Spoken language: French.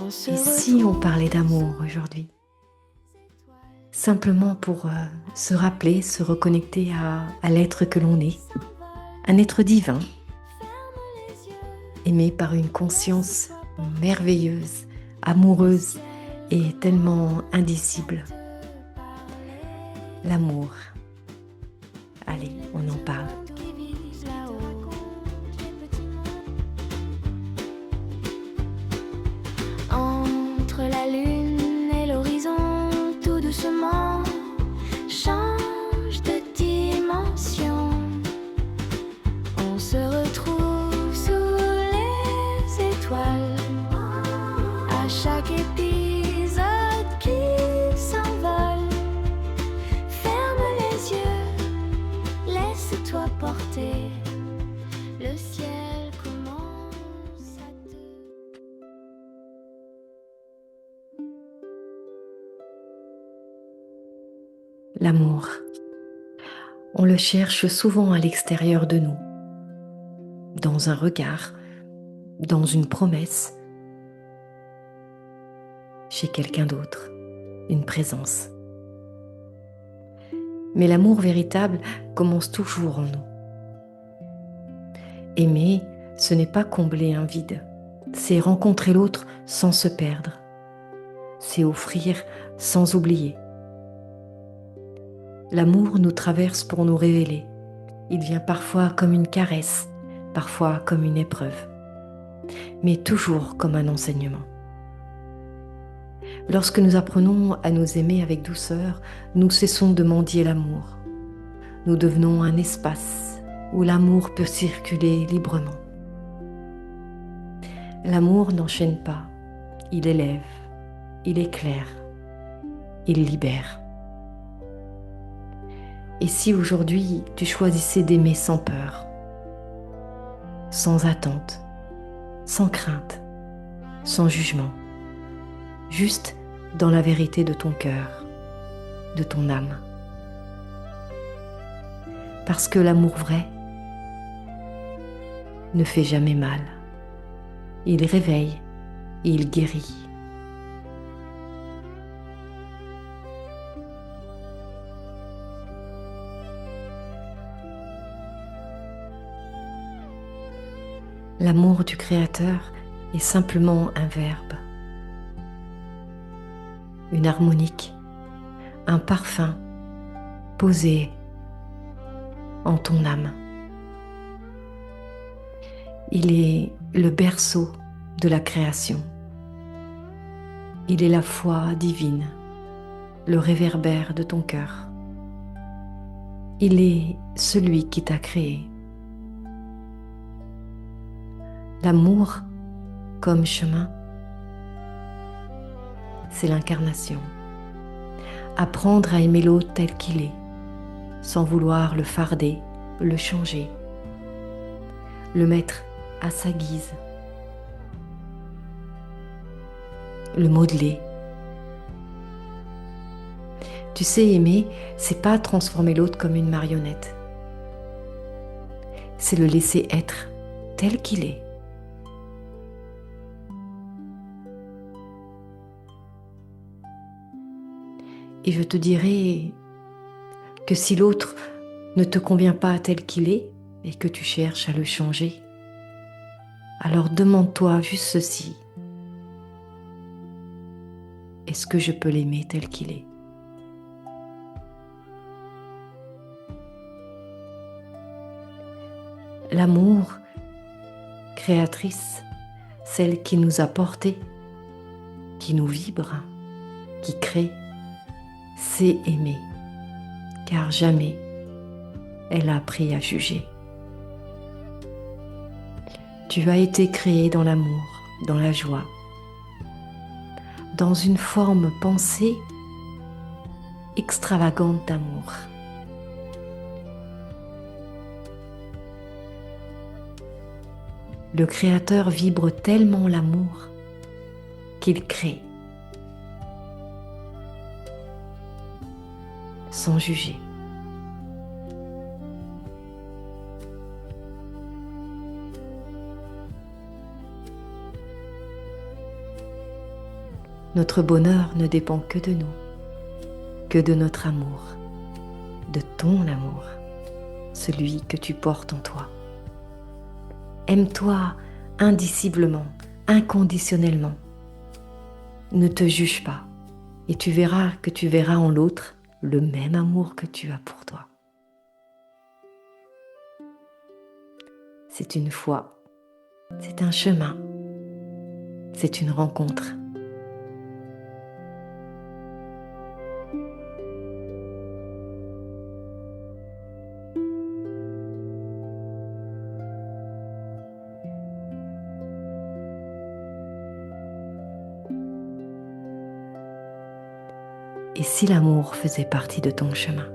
Et si on parlait d'amour aujourd'hui? Simplement pour se rappeler, se reconnecter à l'être que l'on est, un être divin, aimé par une conscience merveilleuse, amoureuse et tellement indicible. L'amour. Allez, on en parle. Entre la lune et l'horizon, tout doucement change de dimension. On se retrouve sous les étoiles, à chaque épisode qui s'envole. Ferme les yeux, laisse-toi porter. Le ciel commence à te... L'amour. On le cherche souvent à l'extérieur de nous, dans un regard, dans une promesse, chez quelqu'un d'autre, une présence. Mais l'amour véritable commence toujours en nous. Aimer, ce n'est pas combler un vide, c'est rencontrer l'autre sans se perdre, c'est offrir sans oublier. L'amour nous traverse pour nous révéler. Il vient parfois comme une caresse, parfois comme une épreuve, mais toujours comme un enseignement. Lorsque nous apprenons à nous aimer avec douceur, nous cessons de mendier l'amour. Nous devenons un espace où l'amour peut circuler librement. L'amour n'enchaîne pas, il élève, il éclaire, il libère. Et si aujourd'hui tu choisissais d'aimer sans peur, sans attente, sans crainte, sans jugement, juste dans la vérité de ton cœur, de ton âme. Parce que l'amour vrai ne fait jamais mal. Il réveille et il guérit. L'amour du Créateur est simplement un verbe, une harmonique, un parfum posé en ton âme. Il est le berceau de la création. Il est la foi divine, le réverbère de ton cœur. Il est celui qui t'a créé. L'amour comme chemin, c'est l'incarnation. Apprendre à aimer l'autre tel qu'il est, sans vouloir le farder, le changer, le mettre à sa guise, le modeler. Tu sais, aimer, c'est pas transformer l'autre comme une marionnette. C'est le laisser être tel qu'il est. Et je te dirais que si l'autre ne te convient pas tel qu'il est et que tu cherches à le changer, alors demande-toi juste ceci. Est-ce que je peux l'aimer tel qu'il est? L'amour, créatrice, celle qui nous a portés, qui nous vibre, qui crée, c'est aimer, car jamais elle a appris à juger. Tu as été créé dans l'amour, dans la joie, dans une forme pensée extravagante d'amour. Le Créateur vibre tellement l'amour qu'il crée, sans juger. Notre bonheur ne dépend que de nous, que de notre amour, de ton amour, celui que tu portes en toi. Aime-toi indiciblement, inconditionnellement. Ne te juge pas et tu verras que tu verras en l'autre le même amour que tu as pour toi. C'est une foi, c'est un chemin, c'est une rencontre. Et si l'amour faisait partie de ton chemin ?